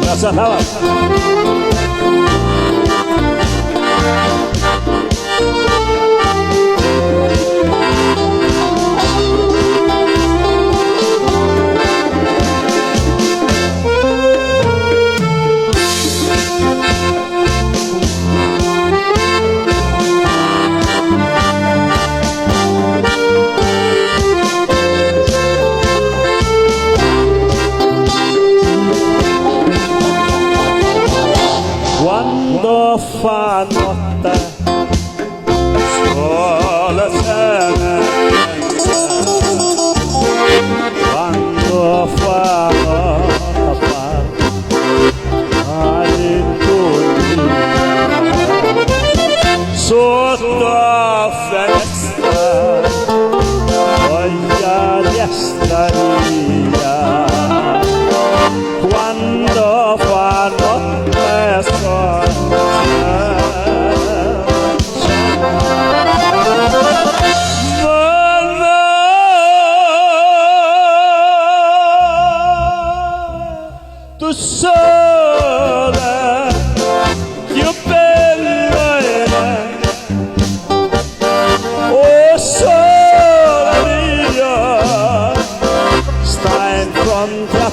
Gracias, Navas. Quando fa notte sole se ne pensa, quando fa notte all'intorno sotto finestra voglia di estaria, quando fa notte tu sole più bella è, oh sole mia, sta in fronte a